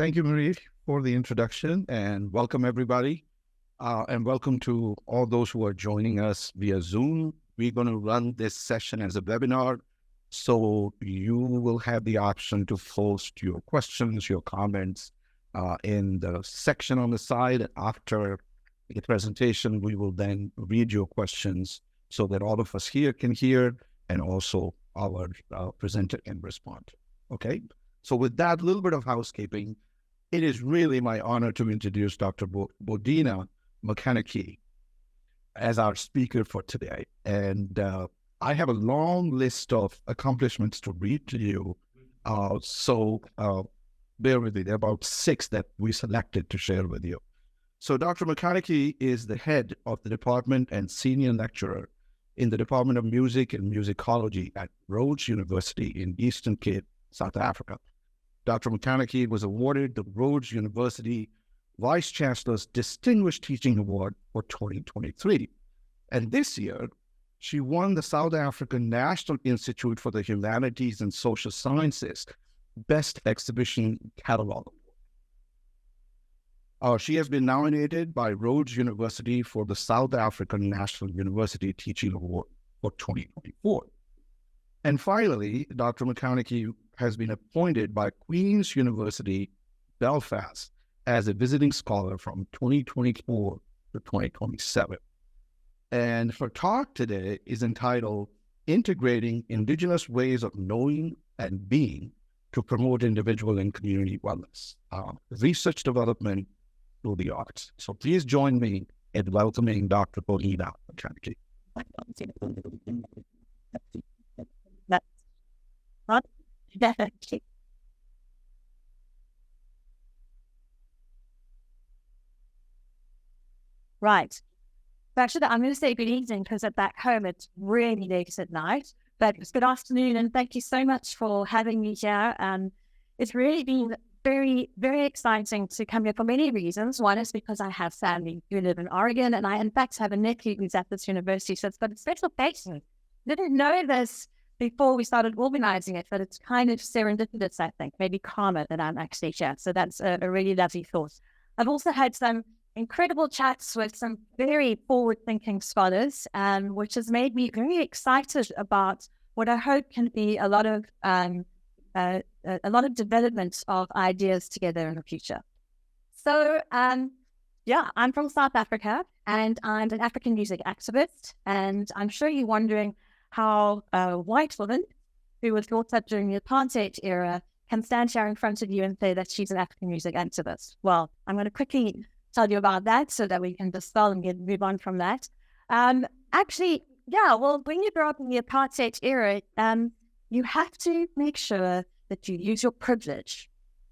Thank you, Marie, for the introduction, and welcome everybody. And welcome to all those who are joining us via Zoom. We're going to run this session as a webinar, so you will have the option to post your questions, your comments in the section on the side. After the presentation, we will then read your questions so that all of us here can hear, and also our presenter can respond. Okay? So with that little bit of housekeeping, it is really my honor to introduce Dr. Bodina McConnachie as our speaker for today. And I have a long list of accomplishments to read to you. So bear with me. There are about 6 that we selected to share with you. So Dr. McConnachie is the head of the department and senior lecturer in the Department of Music and Musicology at Rhodes University in Eastern Cape, South Africa. Dr. McConnachie was awarded the Rhodes University Vice Chancellor's Distinguished Teaching Award for 2023. And this year, she won the South African National Institute for the Humanities and Social Sciences Best Exhibition Catalog Award. She has been nominated by Rhodes University for the South African National University Teaching Award for 2024. And finally, Dr. McConnachie has been appointed by Queen's University, Belfast, as a visiting scholar from 2024 to 2027. And her talk today is entitled Integrating Indigenous Ways of Knowing and Being to Promote Individual and Community Wellness, Research Development through the Arts. So please join me in welcoming Dr. Bodina McConnachie. Right. So actually, I'm going to say good evening because at back home it's really late at night. But it's good afternoon, and thank you so much for having me here. It's really been very, very exciting to come here for many reasons. One is because I have family who live in Oregon, and I, in fact, have a nephew who's at this university, so it's got a special place. Didn't know this before we started organizing it, but it's kind of serendipitous, I think, maybe karma that I'm actually here. So that's a really lovely thought. I've also had some incredible chats with some very forward-thinking scholars, which has made me very excited about what I hope can be a lot of development of ideas together in the future. So, I'm from South Africa, and I'm an African music activist, and I'm sure you're wondering how a white woman who was brought up during the apartheid era can stand here in front of you and say that she's an African music activist. Well, I'm going to quickly tell you about that so that we can dispel and move on from that. When you grow up in the apartheid era, you have to make sure that you use your privilege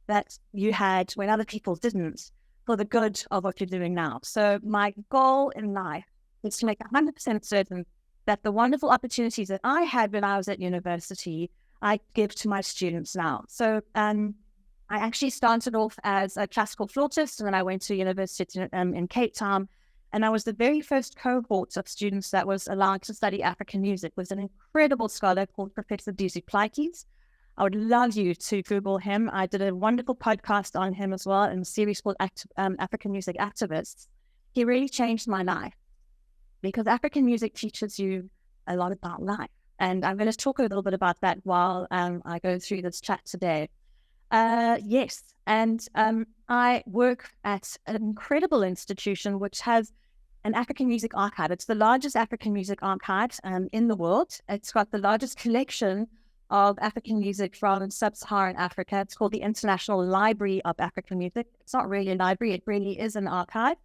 that you had when other people didn't for the good of what you're doing now. So my goal in life is to make 100% certain that the wonderful opportunities that I had when I was at university, I give to my students now. So I actually started off as a classical flautist, and then I went to university in Cape Town, and I was the very first cohort of students that was allowed to study African music with an incredible scholar called Professor Duzu Plaatjes. I would love you to Google him. I did a wonderful podcast on him as well, and a series called African Music Activists. He really changed my life because African music teaches you a lot about life. And I'm going to talk a little bit about that while I go through this chat today. Yes, and I work at an incredible institution which has an African music archive. It's the largest African music archive in the world. It's got the largest collection of African music from sub-Saharan Africa. It's called the International Library of African Music. It's not really a library, it really is an archive.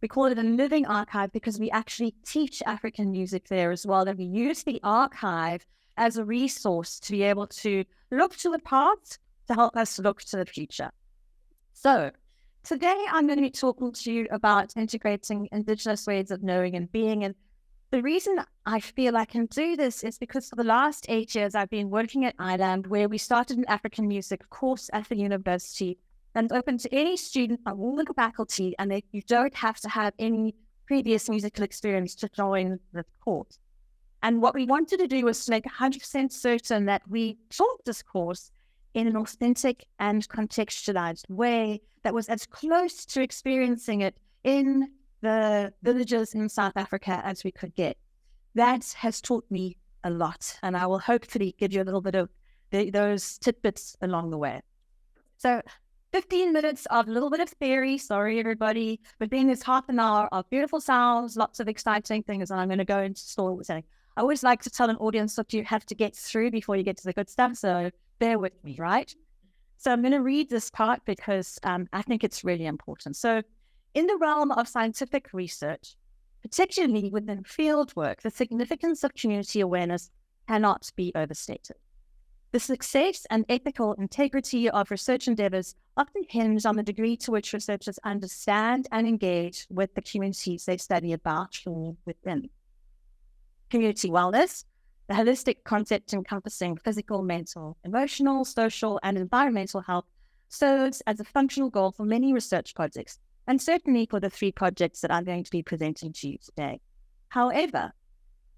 We call it a living archive because we actually teach African music there as well. And we use the archive as a resource to be able to look to the past to help us look to the future. So today I'm going to be talking to you about integrating Indigenous ways of knowing and being. And the reason I feel I can do this is because for the last 8 years I've been working at ILAND, where we started an African music course at the university, and it's open to any student from all the faculty, and you don't have to have any previous musical experience to join the course. And what we wanted to do was to make 100% certain that we taught this course in an authentic and contextualized way that was as close to experiencing it in the villages in South Africa as we could get. That has taught me a lot, and I will hopefully give you a little bit of those tidbits along the way. So 15 minutes of a little bit of theory, sorry everybody, but then there's half an hour of beautiful sounds, lots of exciting things, and I'm going to go into store with something. I always like to tell an audience what you have to get through before you get to the good stuff, so bear with me, right? So I'm going to read this part because I think it's really important. So in the realm of scientific research, particularly within field work, the significance of community awareness cannot be overstated. The success and ethical integrity of research endeavors often hinge on the degree to which researchers understand and engage with the communities they study about or within. Community wellness, the holistic concept encompassing physical, mental, emotional, social, and environmental health, serves as a functional goal for many research projects, and certainly for the 3 projects that I'm going to be presenting to you today. However,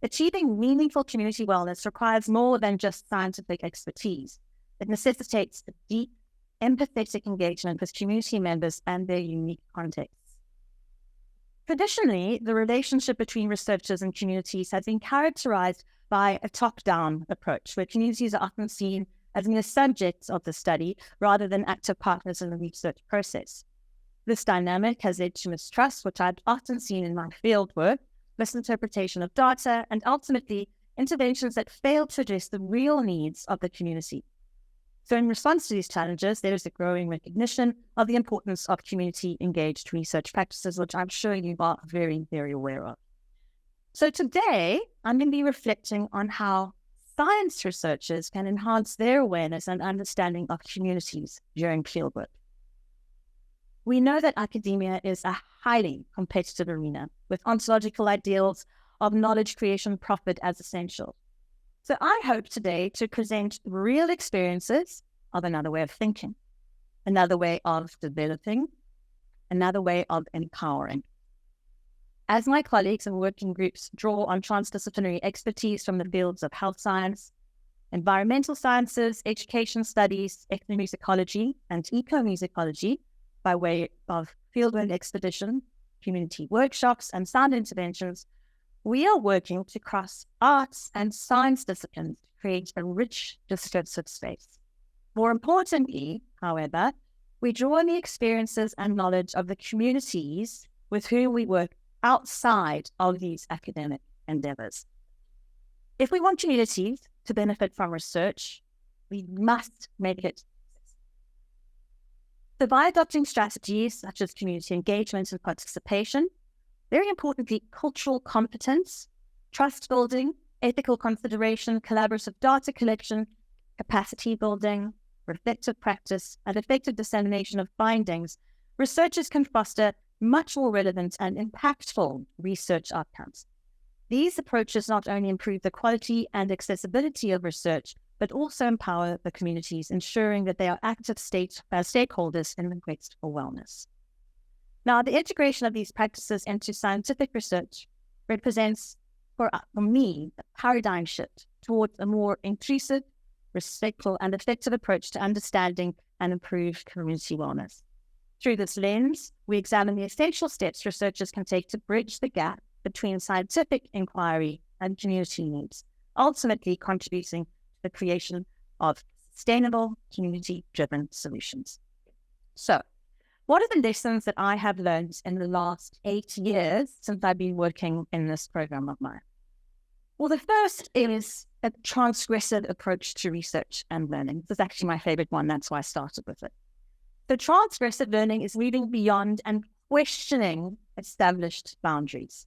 achieving meaningful community wellness requires more than just scientific expertise. It necessitates a deep, empathetic engagement with community members and their unique contexts. Traditionally, the relationship between researchers and communities has been characterized by a top-down approach, where communities are often seen as mere subjects of the study rather than active partners in the research process. This dynamic has led to mistrust, which I've often seen in my field work, misinterpretation of data, and ultimately interventions that fail to address the real needs of the community. So in response to these challenges, there is a growing recognition of the importance of community-engaged research practices, which I'm sure you are very, very aware of. So today, I'm going to be reflecting on how science researchers can enhance their awareness and understanding of communities during fieldwork. We know that academia is a highly competitive arena with ontological ideals of knowledge creation profit as essential. So I hope today to present real experiences of another way of thinking, another way of developing, another way of empowering. As my colleagues and working groups draw on transdisciplinary expertise from the fields of health science, environmental sciences, education studies, ethnomusicology, and ecomusicology, by way of fieldwork expedition, community workshops, and sound interventions, we are working to cross arts and science disciplines to create a rich discursive space. More importantly, however, we draw on the experiences and knowledge of the communities with whom we work outside of these academic endeavors. If we want communities to benefit from research, we must make it. So by adopting strategies such as community engagement and participation, very importantly, cultural competence, trust building, ethical consideration, collaborative data collection, capacity building, reflective practice, and effective dissemination of findings, researchers can foster much more relevant and impactful research outcomes. These approaches not only improve the quality and accessibility of research, but also empower the communities, ensuring that they are active stakeholders in the quest for wellness. Now, the integration of these practices into scientific research represents, for me, a paradigm shift towards a more inclusive, respectful, and effective approach to understanding and improve community wellness. Through this lens, we examine the essential steps researchers can take to bridge the gap between scientific inquiry and community needs, ultimately contributing to the creation of sustainable, community-driven solutions. So, what are the lessons that I have learned in the last 8 years since I've been working in this program of mine? Well, the first is a transgressive approach to research and learning. This is actually my favorite one. That's why I started with it. The transgressive learning is moving beyond and questioning established boundaries.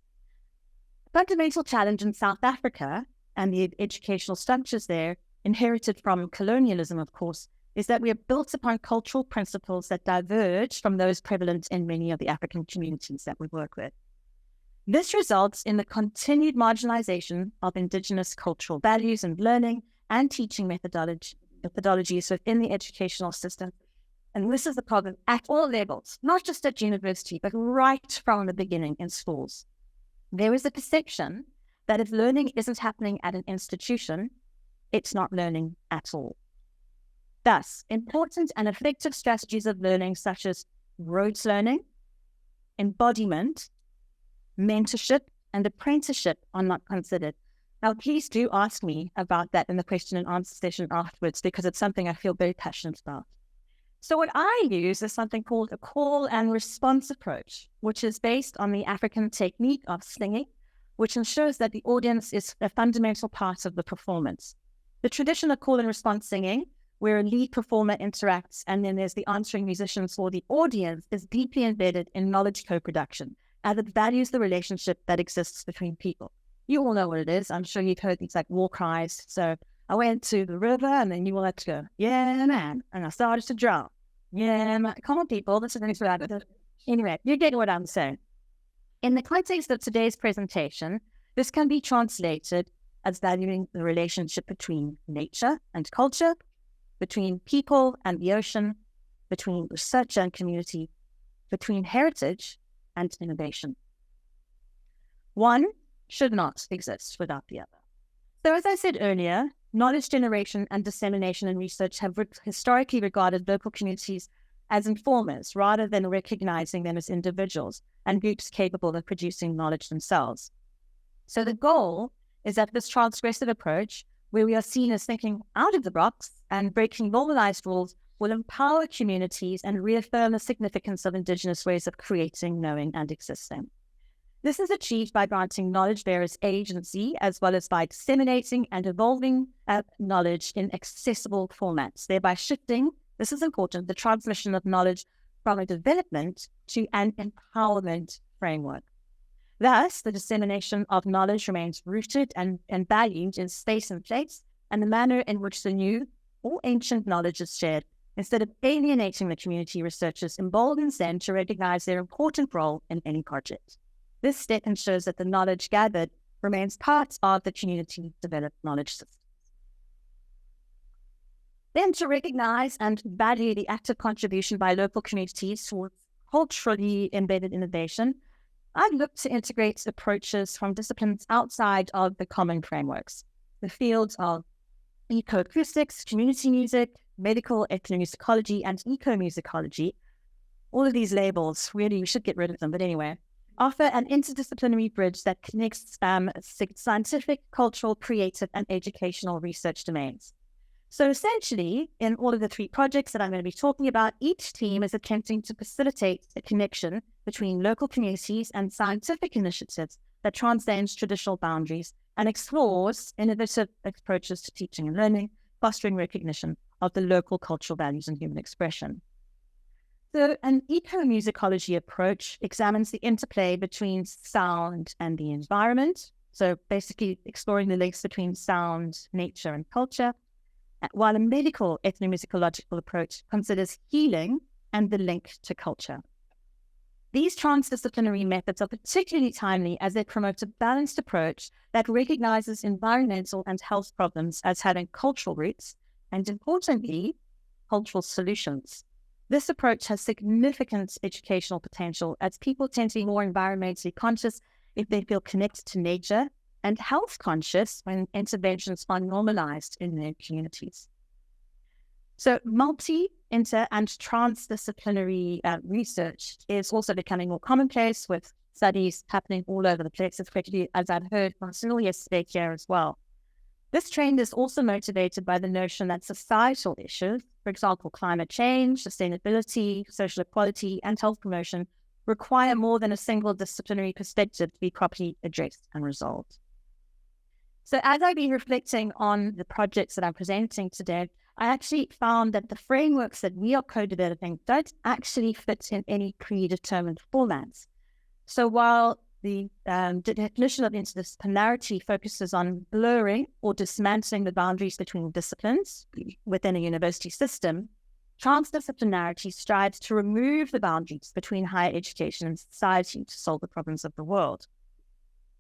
A fundamental challenge in South Africa and the educational structures there, inherited from colonialism, of course, is that we are built upon cultural principles that diverge from those prevalent in many of the African communities that we work with. This results in the continued marginalization of Indigenous cultural values and learning and teaching methodologies within the educational system. And this is the problem at all levels, not just at university, but right from the beginning in schools. There is a perception that if learning isn't happening at an institution, it's not learning at all. Thus, important and effective strategies of learning such as rote learning, embodiment, mentorship, and apprenticeship are not considered. Now, please do ask me about that in the question and answer session afterwards, because it's something I feel very passionate about. So what I use is something called a call and response approach, which is based on the African technique of slinging, which ensures that the audience is a fundamental part of the performance. The tradition of call and response singing, where a lead performer interacts and then there's the answering musicians for the audience, is deeply embedded in knowledge co-production, as it values the relationship that exists between people. You all know what it is. I'm sure you've heard these like war cries. So I went to the river and then you all had to go, yeah, man. And I started to drown. Yeah, man. Come on, people. This is that. Anyway, you get what I'm saying. In the context of today's presentation, this can be translated as valuing the relationship between nature and culture, between people and the ocean, between research and community, between heritage and innovation. One should not exist without the other. So as I said earlier, knowledge generation and dissemination in research have historically regarded local communities as informers rather than recognizing them as individuals and groups capable of producing knowledge themselves. So the goal is that this transgressive approach, where we are seen as thinking out of the box and breaking normalized rules, will empower communities and reaffirm the significance of Indigenous ways of creating, knowing, and existing. This is achieved by granting knowledge bearers agency, as well as by disseminating and evolving knowledge in accessible formats, thereby shifting, this is important, the transmission of knowledge from a development to an empowerment framework. Thus, the dissemination of knowledge remains rooted and valued in space and place, and the manner in which the new or ancient knowledge is shared, instead of alienating the community, researchers emboldens them to recognize their important role in any project. This step ensures that the knowledge gathered remains part of the community-developed knowledge system. Then, to recognize and value the active contribution by local communities towards culturally embedded innovation, I've looked to integrate approaches from disciplines outside of the common frameworks. The fields of ecoacoustics, community music, medical ethnomusicology, and ecomusicology. All of these labels, really, we should get rid of them, but anyway, offer an interdisciplinary bridge that connects scientific, cultural, creative, and educational research domains. So essentially, in all of the three projects that I'm going to be talking about, each team is attempting to facilitate a connection between local communities and scientific initiatives that transcends traditional boundaries and explores innovative approaches to teaching and learning, fostering recognition of the local cultural values and human expression. So an ecomusicology approach examines the interplay between sound and the environment. So basically exploring the links between sound, nature, and culture, while a medical ethnomusicological approach considers healing and the link to culture. These transdisciplinary methods are particularly timely as they promote a balanced approach that recognizes environmental and health problems as having cultural roots and, importantly, cultural solutions. This approach has significant educational potential as people tend to be more environmentally conscious if they feel connected to nature, and health conscious when interventions are normalized in their communities. So multi, inter, and transdisciplinary research is also becoming more commonplace, with studies happening all over the place, especially as I've heard from Sunil yesterday here as well. This trend is also motivated by the notion that societal issues, for example, climate change, sustainability, social equality, and health promotion, require more than a single disciplinary perspective to be properly addressed and resolved. So as I've been reflecting on the projects that I'm presenting today, I actually found that the frameworks that we are co-developing don't actually fit in any predetermined formats. So while the definition of interdisciplinarity focuses on blurring or dismantling the boundaries between disciplines within a university system, transdisciplinarity strives to remove the boundaries between higher education and society to solve the problems of the world.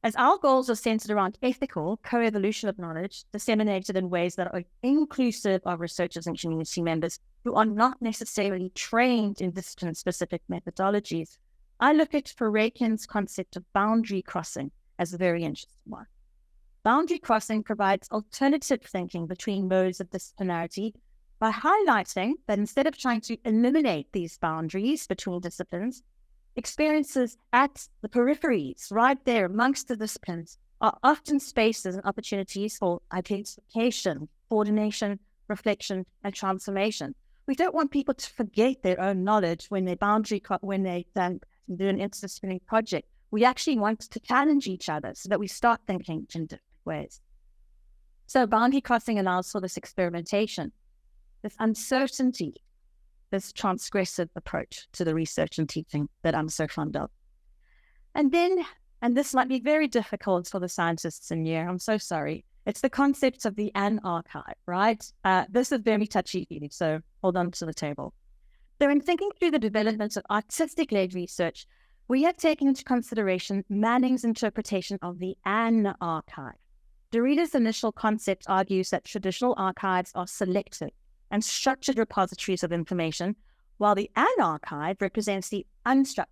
As our goals are centered around ethical co-evolution of knowledge disseminated in ways that are inclusive of researchers and community members who are not necessarily trained in discipline-specific methodologies, I look at Farakin's concept of boundary crossing as a very interesting one. Boundary crossing provides alternative thinking between modes of disciplinarity by highlighting that instead of trying to eliminate these boundaries between disciplines, experiences at the peripheries, right there amongst the disciplines, are often spaces and opportunities for identification, coordination, reflection, and transformation. We don't want people to forget their own knowledge when they do an interdisciplinary project. We actually want to challenge each other so that we start thinking in different ways. So boundary crossing allows for this experimentation, this uncertainty, this transgressive approach to the research and teaching that I'm so fond of. And then, and this might be very difficult for the scientists in here, I'm so sorry, it's the concept of the An archive, right? This is very touchy-feely, so hold on to the table. So in thinking through the development of artistic-led research, we have taken into consideration Manning's interpretation of the An archive. Derrida's initial concept argues that traditional archives are selective and structured repositories of information, while the An archive represents the unstructured,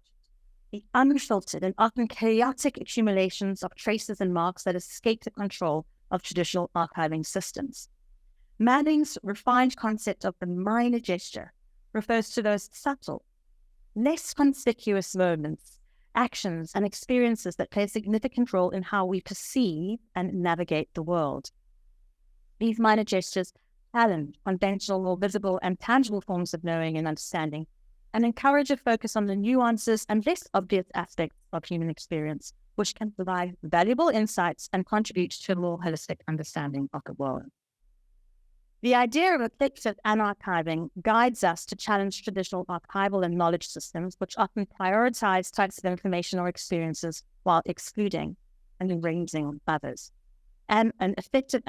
the unfiltered, and often chaotic accumulations of traces and marks that escape the control of traditional archiving systems. Manning's refined concept of the minor gesture refers to those subtle, less conspicuous moments, actions, and experiences that play a significant role in how we perceive and navigate the world. These minor gestures challenge conventional or visible and tangible forms of knowing and understanding, and encourage a focus on the nuances and less obvious aspects of human experience, which can provide valuable insights and contribute to a more holistic understanding of the world. The idea of effective anarchiving guides us to challenge traditional archival and knowledge systems, which often prioritize types of information or experiences while excluding and erasing others. And an effective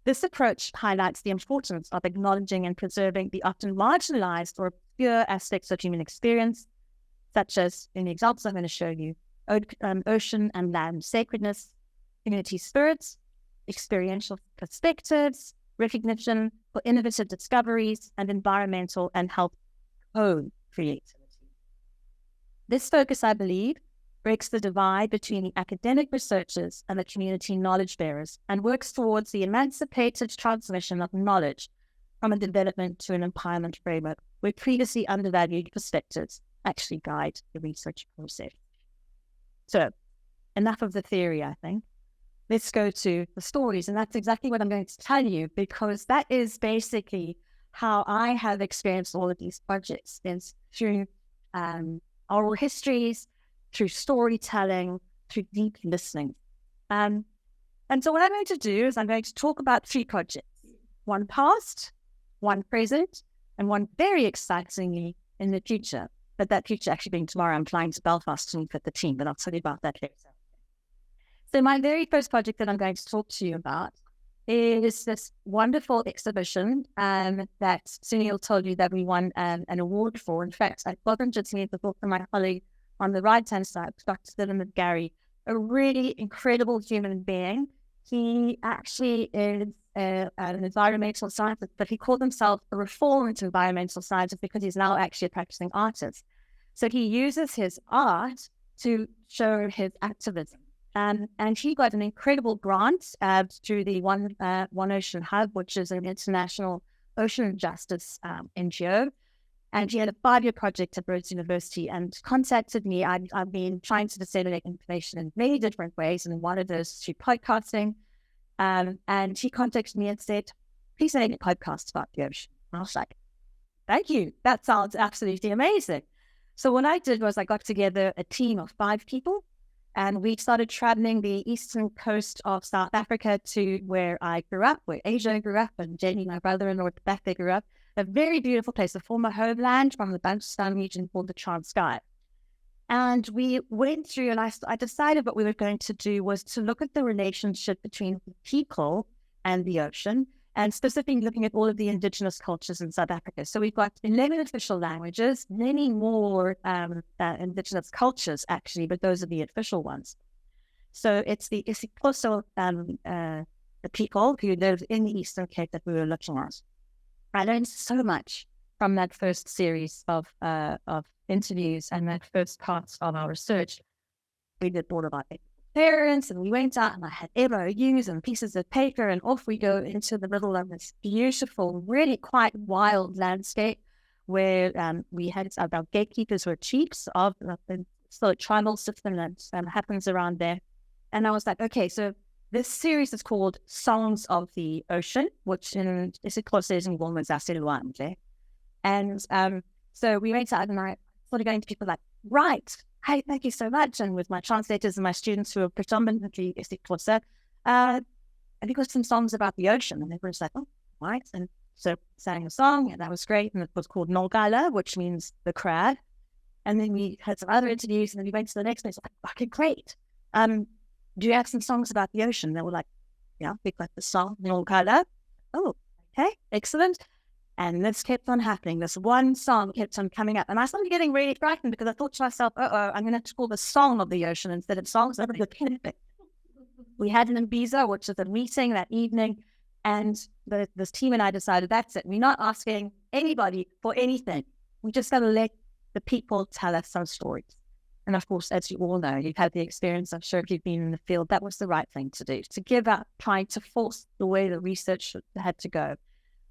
This approach highlights the importance of acknowledging and preserving the often marginalized or obscure aspects of human experience, such as in the examples I'm going to show you, ocean and land sacredness, community spirits, experiential perspectives, recognition for innovative discoveries, and environmental and health co-creativity. This focus, I believe, breaks the divide between the academic researchers and the community knowledge bearers and works towards the emancipated transmission of knowledge from a development to an empowerment framework where previously undervalued perspectives actually guide the research process. So, enough of the theory, I think. Let's go to the stories, and that's exactly what I'm going to tell you, because that is basically how I have experienced all of these projects, is through oral histories, through storytelling, through deep listening. And so what I'm going to do is I'm going to talk about 3 projects, one past, one present, and one very excitingly in the future. But that future actually being tomorrow, I'm flying to Belfast to meet with the team, but I'll tell you about that later. So my very first project that I'm going to talk to you about is this wonderful exhibition that Sunil told you that we won an award for. In fact, I wasn't just me, but also my colleague on the right-hand side, Dr. Dylan Gary, a really incredible human being. He actually is an environmental scientist, but he called himself a reformed environmental scientist because he's now actually a practicing artist. So he uses his art to show his activism. And he got an incredible grant through the One Ocean Hub, which is an international ocean justice NGO. And he had a 5-year project at Rhodes University and contacted me. I've been trying to disseminate information in many different ways, and one of those through podcasting. And he contacted me and said, please make a podcast about the ocean. And I was like, thank you. That sounds absolutely amazing. So what I did was I got together a team of 5 people, and we started traveling the eastern coast of South Africa to where I grew up, where Asia grew up, and Jenny, my brother in North Africa, grew up. A very beautiful place, a former homeland from the Bantustan region called the Transkei. And we went through, and I decided what we were going to do was to look at the relationship between the people and the ocean, and specifically looking at all of the Indigenous cultures in South Africa. So we've got 11 official languages, many more Indigenous cultures, actually, but those are the official ones. So it's the isiXhosa, the people who live in the Eastern Cape that we were looking at. I learned so much from that first series of interviews and that first part of our research. We did all about it parents, and we went out and I had MOUs and pieces of paper, and off we go into the middle of this beautiful, really quite wild landscape where we had our gatekeepers were chiefs of the sort of tribal system that happens around there. And I was like, okay, so this series is called Songs of the Ocean, which in IsiXhosa in Woman's Asilwandle. And so we went out and I started going to people like, right, hey, thank you so much. And with my translators and my students who are predominantly IsiXhosa, have you got some songs about the ocean? And everyone's like, oh, right. And so sang a song, and that was great. And it was called Nolgala, which means the crab. And then we had some other interviews, and then we went to the next place. Like, okay, great. Do you have some songs about the ocean? They were like, yeah, we got the song Nolgala. Oh, okay, excellent. And this kept on happening. This one song kept on coming up. And I started getting really frightened because I thought to myself, I'm going to have to call the song of the ocean instead of songs. We had an Imbiza, which was a meeting that evening. And this team and I decided, that's it. We're not asking anybody for anything. We just got to let the people tell us some stories. And of course, as you all know, you've had the experience, I'm sure if you've been in the field, that was the right thing to do, to give up trying to force the way the research had to go.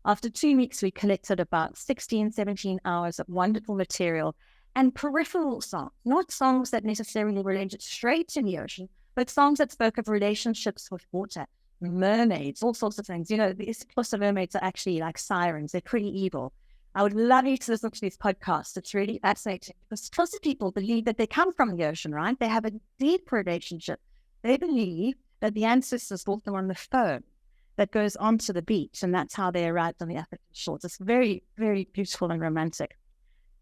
After 2 weeks, we collected about 16, 17 hours of wonderful material and peripheral songs, not songs that necessarily related straight to the ocean, but songs that spoke of relationships with water, mermaids, all sorts of things. You know, the IsiXhosa mermaids are actually like sirens. They're pretty evil. I would love you to listen to these podcasts. It's really fascinating because Xhosa people believe that they come from the ocean, right? They have a deep relationship. They believe that the ancestors brought them on the foam that goes onto the beach, and that's how they arrived on the African shores. It's very, very beautiful and romantic.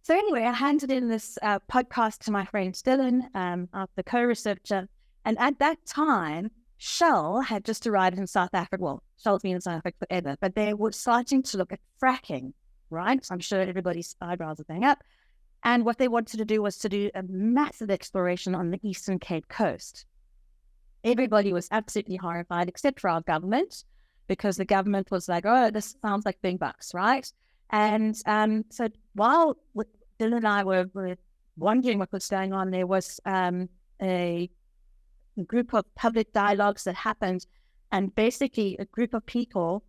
So anyway, I handed in this podcast to my friend Dylan, the co-researcher, and at that time, Shell had just arrived in South Africa. Well, Shell's been in South Africa forever, but they were starting to look at fracking, right? So I'm sure everybody's eyebrows are going up. And what they wanted to do was to do a massive exploration on the Eastern Cape Coast. Everybody was absolutely horrified, except for our government, because the government was like, oh, this sounds like big bucks, right? And so while Dylan and I were wondering what was going on, there was a group of public dialogues that happened, and basically a group of people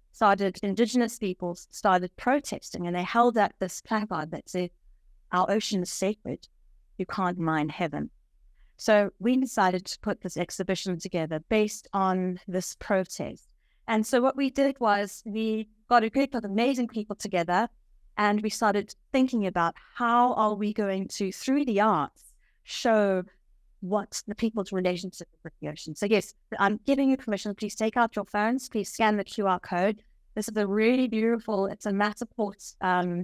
Indigenous people started protesting, and they held up this placard that said, our ocean is sacred, you can't mine heaven. So we decided to put this exhibition together based on this protest. And so what we did was we got a group of amazing people together, and we started thinking about how are we going to, through the arts, show what the people's relationship with the ocean. So yes, I'm giving you permission. Please take out your phones. Please scan the QR code. This is a really beautiful, it's a Matterport.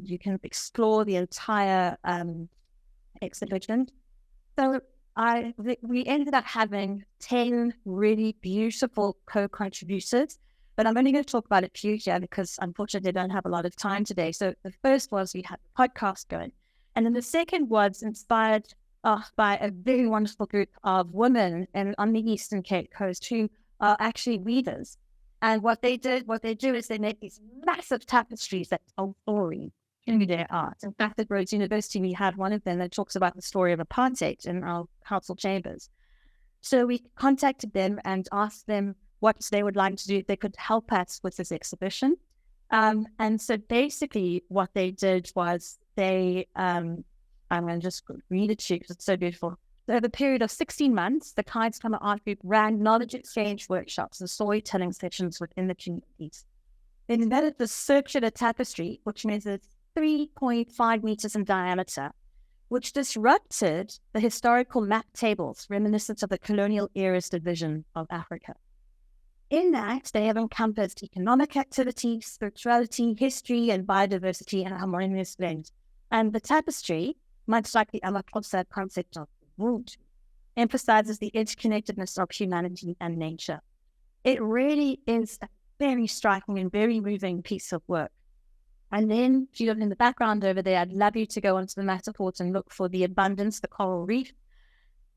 You can explore the entire exhibition. So we ended up having 10 really beautiful co-contributors, but I'm only going to talk about a few here because unfortunately I don't have a lot of time today. So the first was we had the podcast going. And then the second was inspired by a very wonderful group of women on the Eastern Cape Coast who are actually weavers. And what they do is they make these massive tapestries that tell stories through their art. In fact, at Rhodes University, we had one of them that talks about the story of apartheid in our council chambers. So we contacted them and asked them what they would like to do, if they could help us with this exhibition. And so basically what they did was I'm going to just read it to you because it's so beautiful. So over a period of 16 months, the Clients Plumber Art Group ran knowledge exchange workshops and storytelling sessions within the communities. They developed the circular tapestry, which measures 3.5 meters in diameter, which disrupted the historical map tables reminiscent of the colonial era's division of Africa. In that, they have encompassed economic activity, spirituality, history, and biodiversity in a harmonious blend. And the tapestry, much like the Amaxhosa concept of the wood, emphasizes the interconnectedness of humanity and nature. It really is a very striking and very moving piece of work. And then, if you look in the background over there, I'd love you to go onto the Matterport and look for the abundance, the coral reef.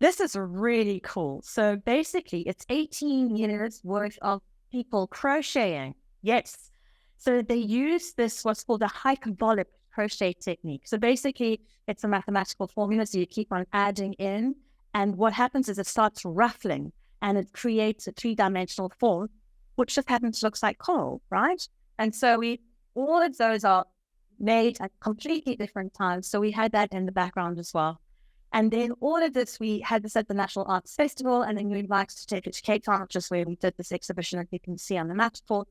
This is really cool. So basically, it's 18 years worth of people crocheting. Yes. So they use this, what's called a hyperbolic crochet technique. So basically, it's a mathematical formula. So you keep on adding in. And what happens is it starts ruffling. and it creates a three-dimensional form, which just happens to look like coral, right? And so all of those are made at completely different times. So we had that in the background as well. And then all of this, we had this at the National Arts Festival, and then we would like to take it to Cape Town, which is where we did this exhibition that you can see on the map for.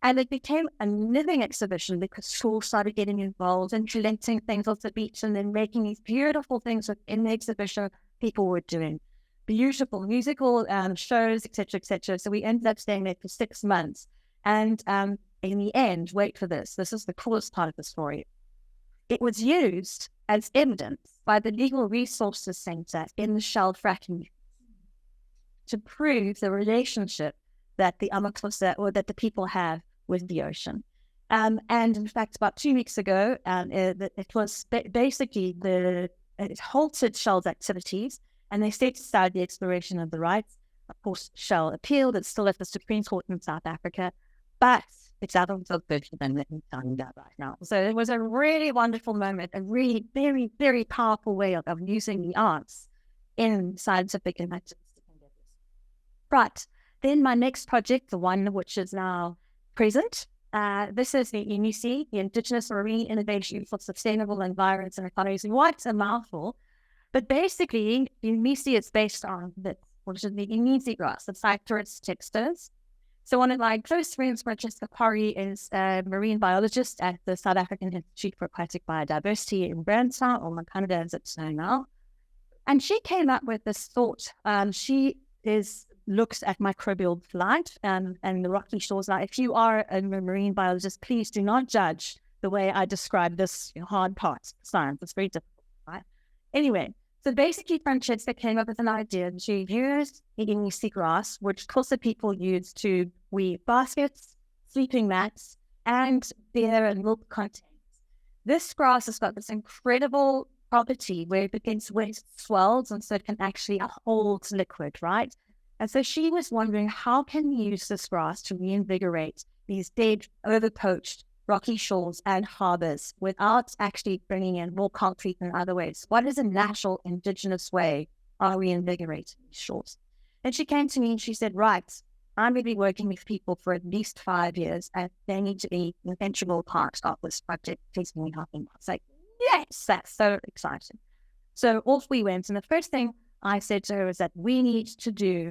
And it became a living exhibition because schools started getting involved and collecting things off the beach and then making these beautiful things within the exhibition. People were doing beautiful musical shows, etc., etc. So we ended up staying there for 6 months. And in the end, wait for this. This is the coolest part of the story. It was used as evidence by the Legal Resources Centre in the Shell fracking to prove the relationship that the Amakusa, or that the people have with the ocean. And in fact, about 2 weeks ago, it was basically it halted Shell's activities, and they set aside the exploration of the rights. Of course, Shell appealed. It's still at the Supreme Court in South Africa, but it's out of the virtual, and let me tell you that right now. So it was a really wonderful moment, a really very, very powerful way of using the arts in scientific and academic endeavors. Right. Then my next project, the one which is now present, this is the INISI, the Indigenous Marine Innovation for Sustainable Environments and Economies. What a mouthful. But basically, INISI is based on this, which is the INISI grass, the Cyperus textus. So one of my close friends, Francesca Pari, is a marine biologist at the South African Institute for Aquatic Biodiversity in Brandstown, or McConnachie as it's known now. And she came up with this thought. She looks at microbial life and the rocky shores. Now, if you are a marine biologist, please do not judge the way I describe this hard part of science. It's very difficult, right? Anyway, so basically, Francesca came up with an idea to use the INISI grass, which also people use to weave baskets, sleeping mats, and beer and milk containers. This grass has got this incredible property where if it gets wet, it swells, and so it can actually hold liquid, right? And so she was wondering, how can we use this grass to reinvigorate these dead, overpoached, rocky shores and harbors without actually bringing in more concrete in other ways? What is a natural, indigenous way of reinvigorating these shores? And she came to me and she said, right, I'm going to be working with people for at least 5 years, and they need to be an integral part of this project. Please can you help me? I was like, yes, that's so exciting. So off we went. And the first thing I said to her was that we need to do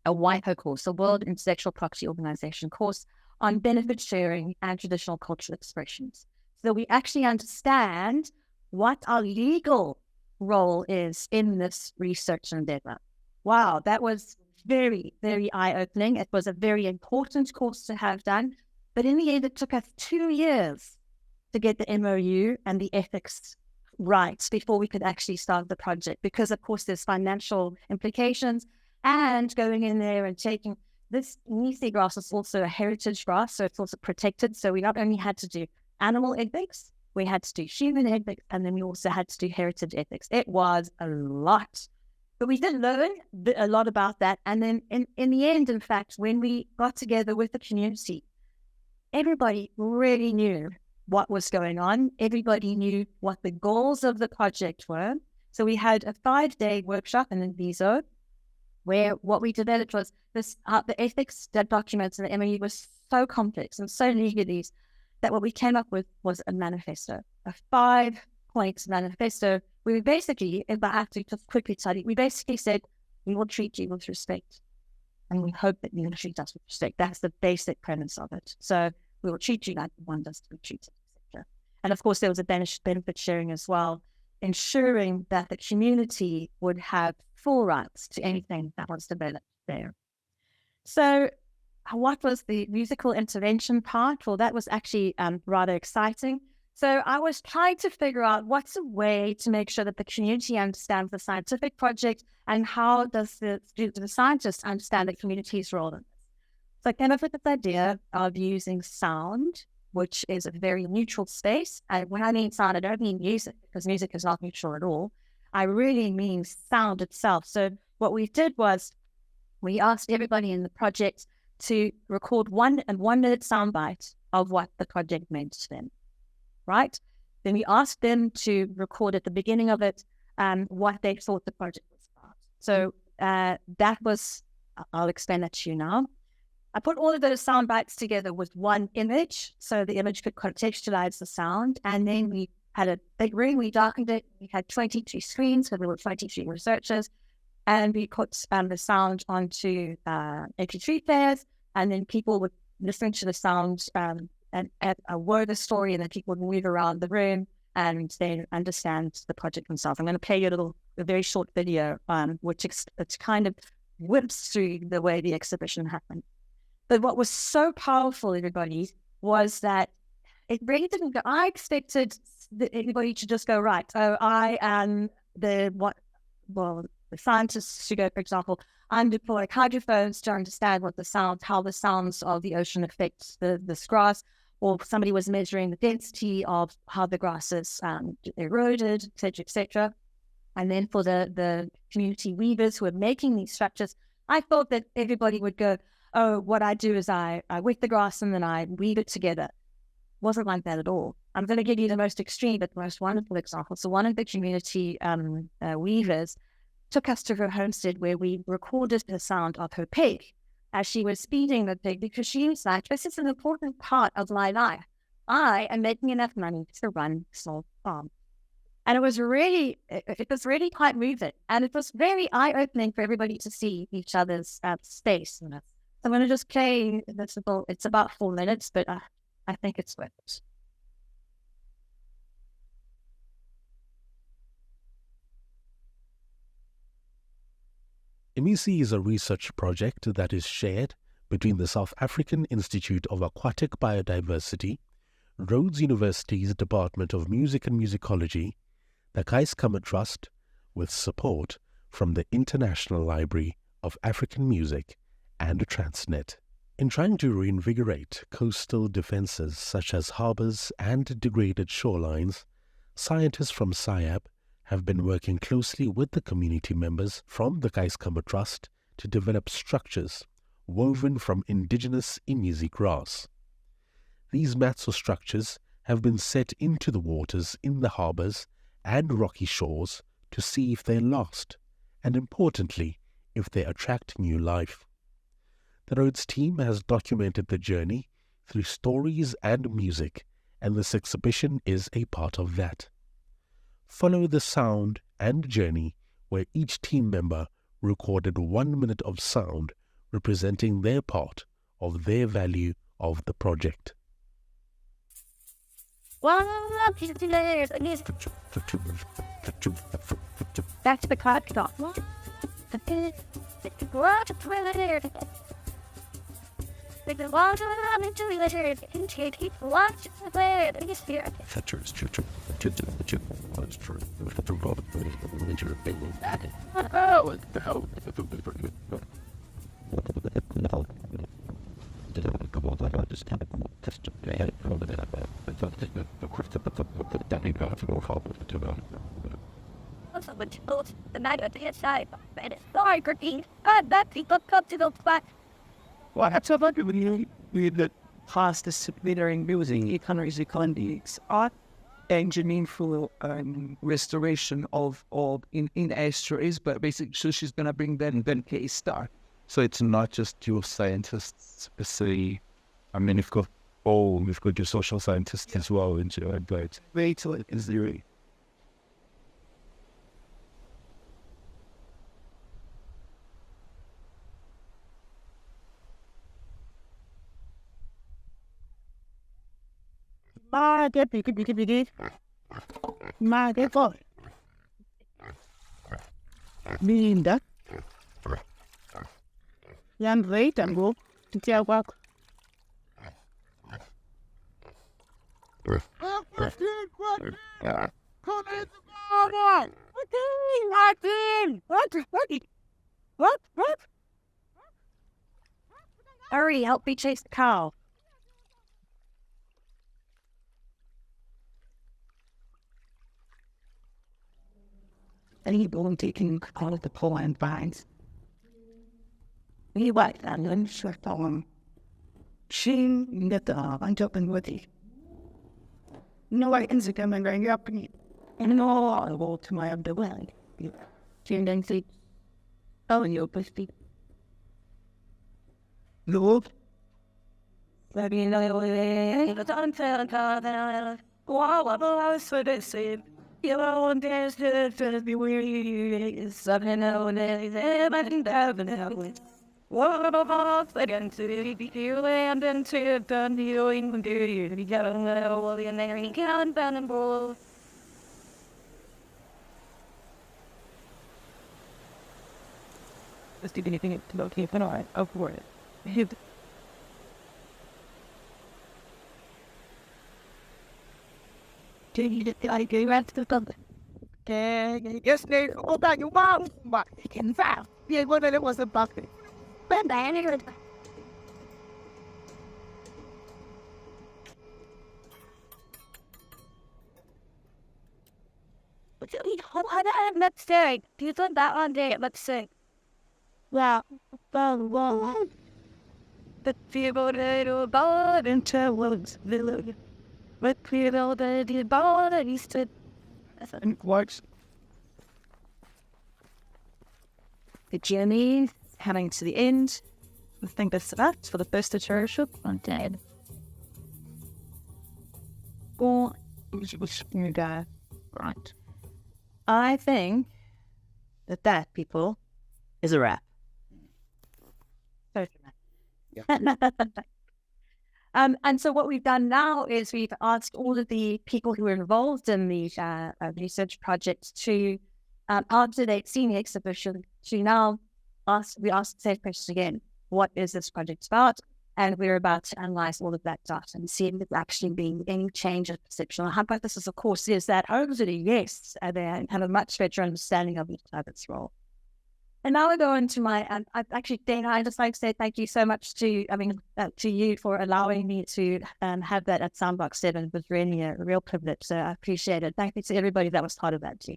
a WIPO course, a World Intellectual Property Organization course on benefit sharing and traditional cultural expressions. So we actually understand what our legal role is in this research endeavor. Wow, that was very, very eye-opening. It was a very important course to have done. But in the end, it took us 2 years to get the MOU and the ethics right before we could actually start the project, because, of course, there's financial implications. And going in there and taking this INISI grass is also a heritage grass, so it's also protected. So we not only had to do animal ethics, we had to do human ethics, and then we also had to do heritage ethics. It was a lot. But we did learn a lot about that. And then in the end, in fact, when we got together with the community, everybody really knew what was going on. Everybody knew what the goals of the project were. So we had a 5-day workshop in Viso, where what we developed was this, the ethics documents and the MOU was so complex and so legalese that what we came up with was a manifesto, a 5-point manifesto. We basically, if I have to just quickly tell you, we basically said, we will treat you with respect, and we hope that you will treat us with respect. That's the basic premise of it. So we will treat you like one does to be treated, etc. And of course, there was a benefit sharing as well, ensuring that the community would have full rights to anything that was developed there. So what was the musical intervention part? Well, that was actually rather exciting. So I was trying to figure out what's a way to make sure that the community understands the scientific project, and how does the scientists understand the community's role in this. So I came up with this idea of using sound, which is a very neutral space. And when I mean sound, I don't mean music, because music is not neutral at all. I really mean sound itself. So what we did was we asked everybody in the project to record a 1-minute soundbite of what the project meant to them, right? Then we asked them to record at the beginning of it what they thought the project was about. So I'll explain that to you now. I put all of those sound bites together with one image, so the image could contextualize the sound. And then we had a big room, we darkened it, we had 23 screens, so there were 23 researchers, and we put the sound onto MP3 players, and then people would listen to the sound and a word of story, and then people would move around the room and then understand the project themselves. I'm going to play you a very short video, which it's kind of whips through the way the exhibition happened. But what was so powerful, everybody, was that it really didn't go. I expected everybody to just go, right, oh, I am the scientists to go, for example, I'm deploying hydrophones to understand how the sounds of the ocean affect this grass, or somebody was measuring the density of how the grass is eroded, et cetera, et cetera. And then for the community weavers who are making these structures, I thought that everybody would go, oh, what I do is I wet the grass and then I weave it together. Wasn't like that at all. I'm going to give you the most extreme but the most wonderful example. So one of the community weavers took us to her homestead where we recorded the sound of her pig as she was feeding the pig, because she was like, this is an important part of my life. I am making enough money to run a small farm. And it was really quite moving. And it was very eye-opening for everybody to see each other's space. So I'm going to just play this. It's about 4 minutes, but I think it's worth it. MEC is a research project that is shared between the South African Institute of Aquatic Biodiversity, Rhodes University's Department of Music and Musicology, the Keiskammer Trust, with support from the International Library of African Music, and Transnet. In trying to reinvigorate coastal defenses such as harbours and degraded shorelines, scientists from SIAB have been working closely with the community members from the Keiskammer Trust to develop structures woven from indigenous Imizi grass. These mats or structures have been set into the waters in the harbours and rocky shores to see if they last, and importantly, if they attract new life. The Rhodes team has documented the journey through stories and music, and this exhibition is a part of that. Follow the sound and journey where each team member recorded 1 minute of sound representing their part of their value of the project. Back to the card stop. Well, that's so much we the past disciplinary music, economics, art, engineering for restoration of in estuaries, but basically, so she's gonna bring then case star. So it's not just your scientists, especially. I mean, we've got your social scientists as well into it, but Wait till it is there. Linda. Yan rate and go to tell work. What? Hurry, help me chase the cow. Anyone taking all of the Poland bags. We wait and then shift on. She get the I'm jumping with you. No, I can see them and going up and no, I go to my underwear. She then see Oh, you're busy. Look. You know, there's the way something else. What about against you and into the new England duty? You got to know what the American and bull. Let's do anything to go keep an eye out for it. I go back to the public. Yes, they go back your mom. But in fact, yeah, what it was a bucket. But I heard. Let's say, do you think that one day? Let's say. Well, The people that are born into woods, but people that are born and used to. And what? The journey heading to the end. I think that's that for the first iteration. I'm dead. Or you go. Right. I think that people is a wrap. So and so what we've done now is we've asked all of the people who were involved in the research project to, after they'd seen the exhibition, to now ask the same question again. What is this project about? And we're about to analyze all of that data and see if there's actually been any change in perception. Our hypothesis, of course, is that hopefully, yes, they have a much better understanding of each other's role. And now I go into my, actually, Dana, I'd just like to say thank you so much to you for allowing me to have that at Soundbox 7. It was really a real privilege, so I appreciate it. Thank you to everybody that was part of that too.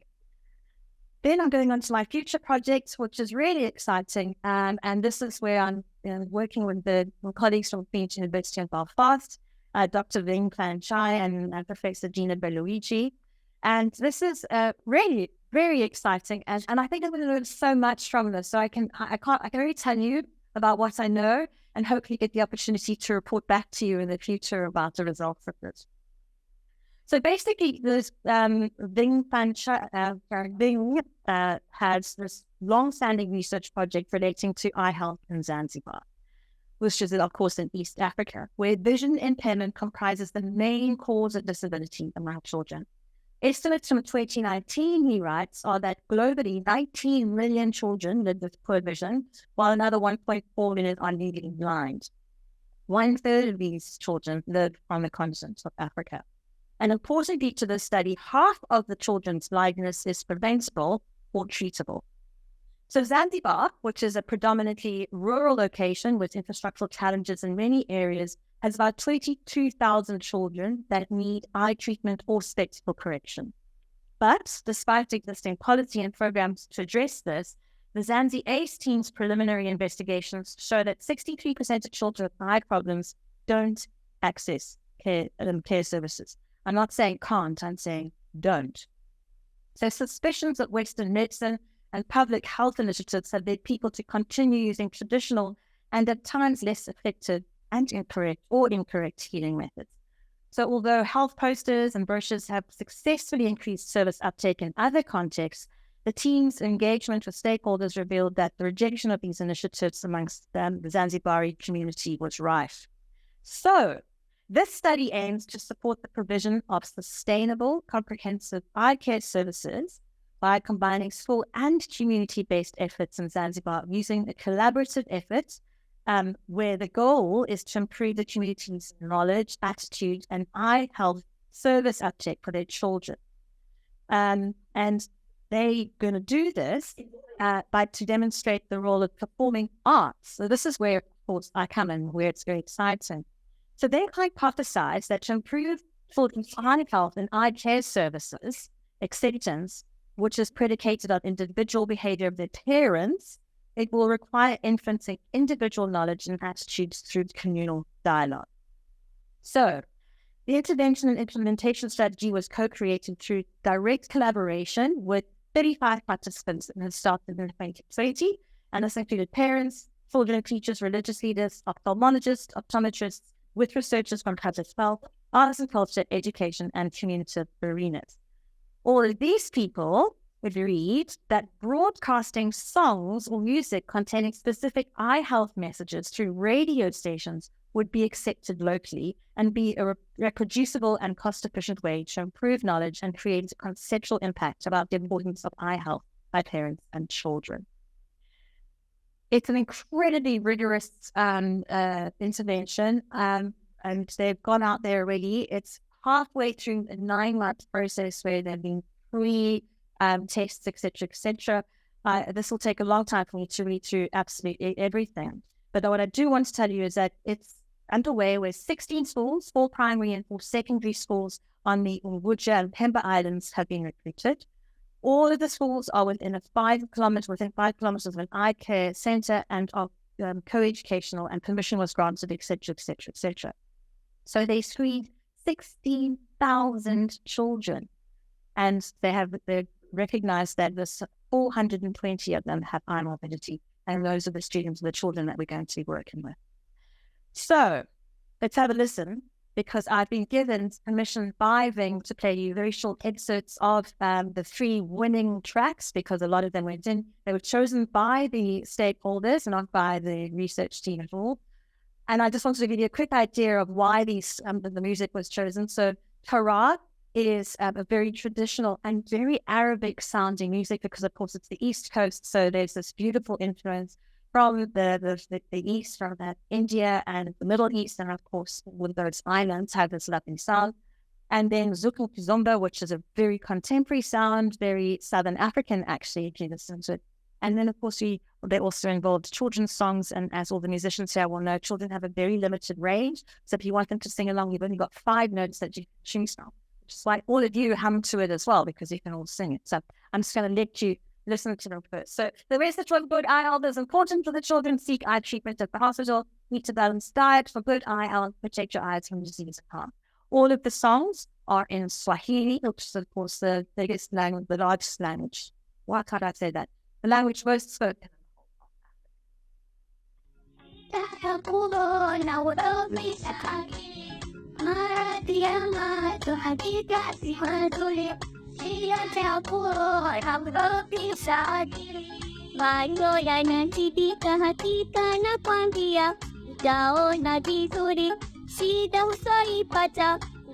Then I'm going on to my future project, which is really exciting. And this is where I'm working with my colleagues from Queen's University in Belfast, Dr. McConnachie and Professor Gina Berluigi. And this is really very exciting, and I think I'm going to learn so much from this. So I can only tell you about what I know, and hopefully get the opportunity to report back to you in the future about the results of this. So basically, this Bing has this long-standing research project relating to eye health in Zanzibar, which is, of course, in East Africa, where vision impairment comprises the main cause of disability among children. Estimates from 2019, he writes, are that globally 19 million children live with poor vision, while another 1.4 million are legally blind. 1/3 of these children live on the continent of Africa. And importantly to this study, half of the children's blindness is preventable or treatable. So Zanzibar, which is a predominantly rural location with infrastructural challenges in many areas, has about 22,000 children that need eye treatment or spectacle correction. But despite existing policy and programs to address this, the Zanzi ACE team's preliminary investigations show that 63% of children with eye problems don't access care services. I'm not saying can't, I'm saying don't. So suspicions that Western medicine and public health initiatives have led people to continue using traditional and at times less effective and incorrect healing methods. So although health posters and brochures have successfully increased service uptake in other contexts, the team's engagement with stakeholders revealed that the rejection of these initiatives amongst the Zanzibari community was rife. So this study aims to support the provision of sustainable, comprehensive eye care services by combining school and community-based efforts in Zanzibar using a collaborative effort where the goal is to improve the community's knowledge, attitude, and eye health service uptake for their children. And they're going to do this to demonstrate the role of performing arts. So this is where, of course, I come in, where it's very exciting. So they hypothesize that to improve children's eye health and eye care services acceptance, which is predicated on individual behavior of their parents, it will require influencing individual knowledge and attitudes through communal dialogue. So the intervention and implementation strategy was co-created through direct collaboration with 35 participants and started in 2020 And this included parents, children, teachers, religious leaders, ophthalmologists, optometrists, with researchers from public health, arts and culture, education, and community arenas. All of these people agreed that broadcasting songs or music containing specific eye health messages through radio stations would be accepted locally and be a reproducible and cost-efficient way to improve knowledge and create a conceptual impact about the importance of eye health by parents and children. It's an incredibly rigorous intervention, and they've gone out there already. It's halfway through a 9-month process where they've been tests, etc. This will take a long time for me to read through absolutely everything. But what I do want to tell you is that it's underway with 16 schools, 4 primary and 4 secondary schools on the Unguja and Pemba Islands have been recruited. All of the schools are within 5 kilometers of an eye care center and are co-educational, and permission was granted, etc. So they screened 16,000 children, and they recognized that this 420 of them have eye morbidity, and those are the students, the children that we're going to be working with. So let's have a listen, because I've been given permission by Ving to play you very short excerpts of the 3 winning tracks, because a lot of them went in. They were chosen by the stakeholders, not by the research team at all. And I just wanted to give you a quick idea of why the music was chosen. So Tara is a very traditional and very Arabic sounding music, because of course it's the East Coast. So there's this beautiful influence from the East, from India and the Middle East. And of course, all of those islands have this lovely sound. And then Zuku Kizomba, which is a very contemporary sound, very Southern African, actually, if you listen to it. And then, of course, they also involved children's songs. And as all the musicians here will know, children have a very limited range. So if you want them to sing along, you've only got 5 notes that you can choose from. Just like all of you hum to it as well, because you can all sing it. So I'm just going to let you listen to them first. So the message was good eye health is important for the children. Seek eye treatment at the hospital. Eat a balanced diet for good eye health. Protect your eyes from disease and harm. All of the songs are in Swahili, which is of course the biggest language, the largest language. Why can't I say that? The language most spoken.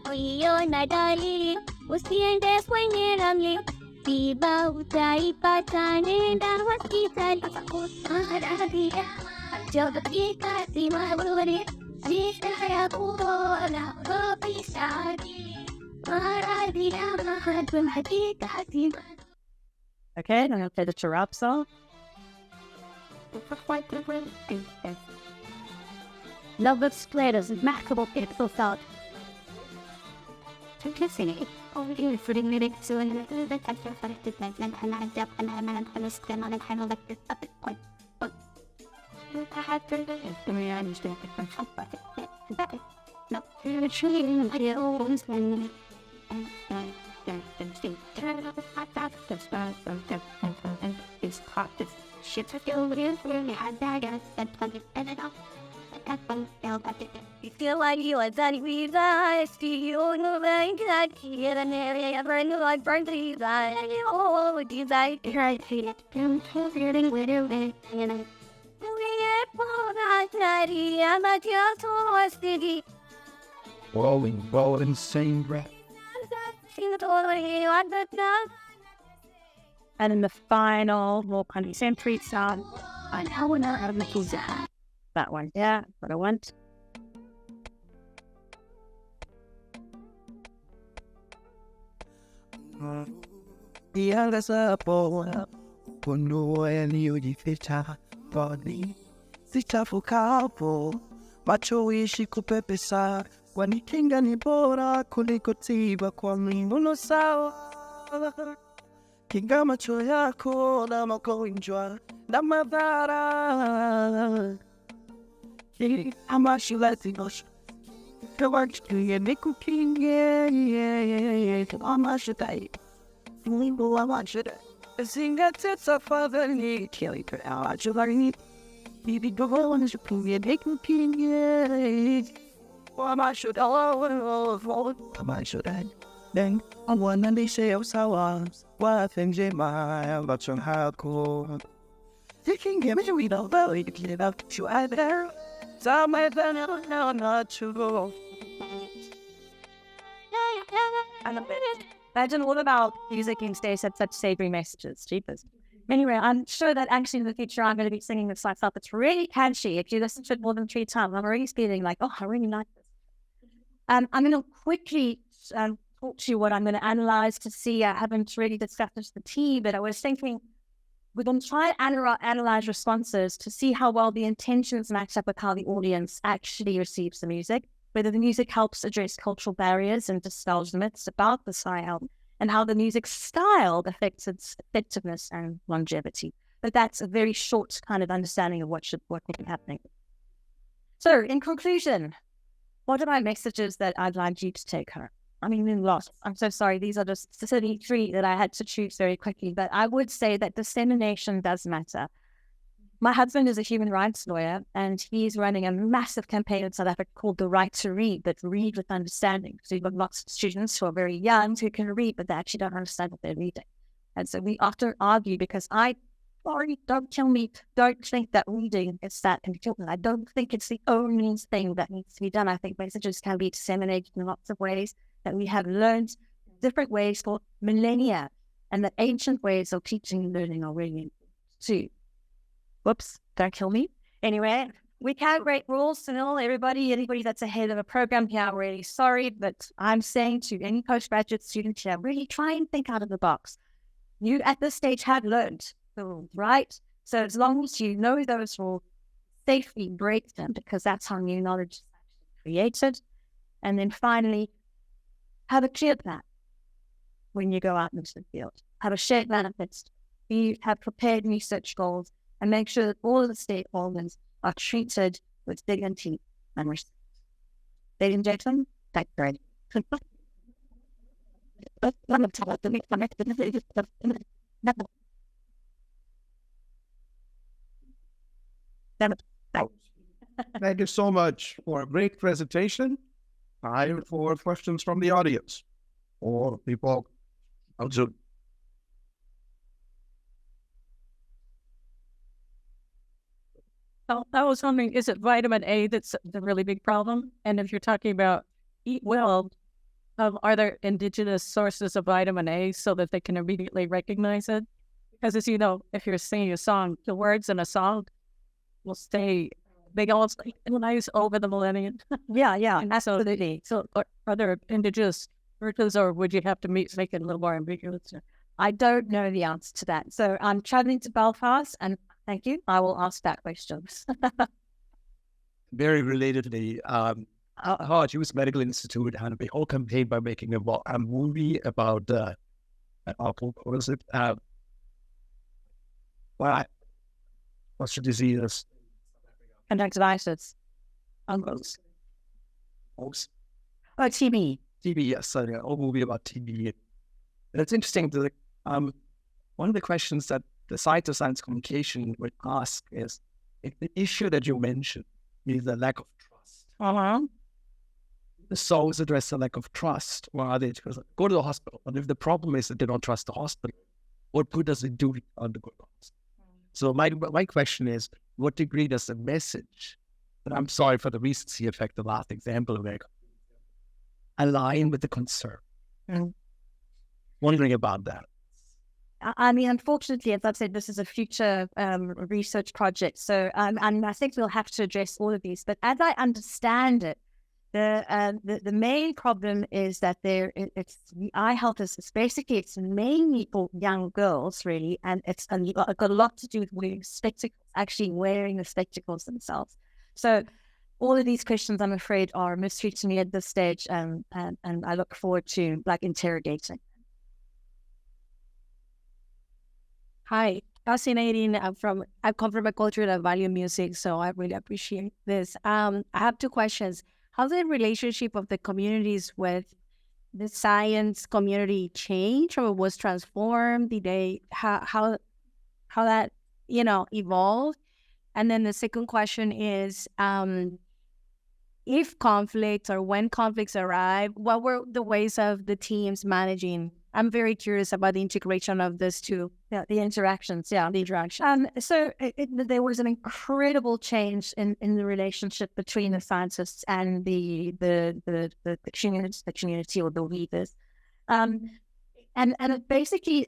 Uiona dalili, usiende kwenye ramli, tiba utaipata, nenda hospitali. Maradhia, jogika simarudi, sita ya kuona hospitali. Maradhia, maradhia simarudi. Okay, I'm going to play the Tarab song. Love of splatters, remarkable pixel thought. Simplicity. Only for the lyrics to the texture for the defense and hand up and I'm stem on and handle like this up at point. But I had to understand it from somebody. No, you're treating my own and turn up the hot dog, the stars, and it's hot. Shit, if you really had that, and plug it in and out. You feel like you are done with us. Do you know that here and there? Ever knew I burned these eyes? Oh, with these eyes, I feel it. I'm feeling with you, you know. We are born at night, I'm at your tour city. Rolling, same breath. And in the final, more contemporary sound, I know when I have the keys. that one. Yeah, what I want. Iangaza poa Pono yaliyojificha ndani sichafukapo macho ishi kupepesa kwani kinga ni bora kuliko tiba kwa mlimo sawa kinga macho yako na magonjwa na madhara ama shulati nosho kawakiye nikukinge ama shudai Limbo, I want you to Sing at it's a father need kill it out. You learn it go on as you prove it. Make me ping. Why should I should I? Then I wanna be share sour. What things in my but some how cool. Taking him to read all the way to get it up to either. Some I don't know not to go. And imagine all of our music these days have such savory messages. Jeepers. Anyway, I'm sure that actually in the future I'm going to be singing this myself. It's really catchy. If you listen to it more than 3 times, I'm already feeling like, oh, I really like this. I'm going to quickly talk to you what I'm going to analyze to see. I haven't really discussed this with the team, but I was thinking we're going to try and analyze responses to see how well the intentions match up with how the audience actually receives the music, whether the music helps address cultural barriers and dispels myths about the style, and how the music style affects its effectiveness and longevity. But that's a very short kind of understanding of what should be happening. So, in conclusion, what are my messages that I'd like you to take home? I mean, lots. I'm so sorry. These are just 33 that I had to choose very quickly. But I would say that dissemination does matter. My husband is a human rights lawyer, and he's running a massive campaign in South Africa called The Right to Read, but read with understanding. So you've got lots of students who are very young who can read, but they actually don't understand what they're reading. And so we often argue because don't kill me, don't think that reading is that important. I don't think it's the only thing that needs to be done. I think messages can be disseminated in lots of ways that we have learned different ways for millennia, and the ancient ways of teaching and learning are really important too. Whoops, don't kill me. Anyway, we can't break rules, Sunil. Anybody that's ahead of a program here, I'm really sorry, but I'm saying to any postgraduate student here, really try and think out of the box. You at this stage have learned the rules, right? So as long as you know those rules, safely break them, because that's how new knowledge is actually created. And then finally, have a clear plan when you go out into the field. Have a shared benefits. You have prepared research goals, and make sure that all of the stakeholders are treated with dignity and respect. Ladies and gentlemen, that's great. Thank you so much for a great presentation. Time for questions from the audience or people on Zoom. I was wondering, is it vitamin A that's the really big problem? And if you're talking about eat well, are there indigenous sources of vitamin A so that they can immediately recognize it? Because as you know, if you're singing a song, the words in a song will stay, they all stay over the millennium. Yeah, absolutely. So are there indigenous sources, or would you have to make it a little more ambiguous? I don't know the answer to that. So I'm traveling to Belfast, and thank you. I will ask that question. Very relatedly, our Jewish Medical Institute had a whole campaign by making a movie about what was it? What's the disease? Conjunctivitis. TB. TB, yes. A whole movie about TB. And it's interesting that one of the questions that the science communication would ask is, if the issue that you mentioned is the lack of trust. The songs address the lack of trust, or are they just go to the hospital? And if the problem is that they don't trust the hospital, what good does it do on the good ones? So my question is, what degree does the message, and I'm sorry for the recency effect, the last example, align with the concern? Wondering about that. I mean, unfortunately, as I've said, this is a future research project. So I think we'll have to address all of these. But as I understand it, the main problem is that it's the eye health is basically, it's mainly for young girls, really, and it's got a lot to do with wearing spectacles, actually wearing the spectacles themselves. So all of these questions, I'm afraid, are a mystery to me at this stage, and I look forward to interrogating. Hi, fascinating. I come from a culture that value music, so I really appreciate this. I have 2 questions. How's the relationship of the communities with the science community change or was transformed? Did they how that evolved? And then the second question is, if conflicts or when conflicts arrive, what were the ways of the teams managing? I'm very curious about the integration of these two, the interactions. So there was an incredible change in the relationship between the scientists and the community or the leaders. And basically,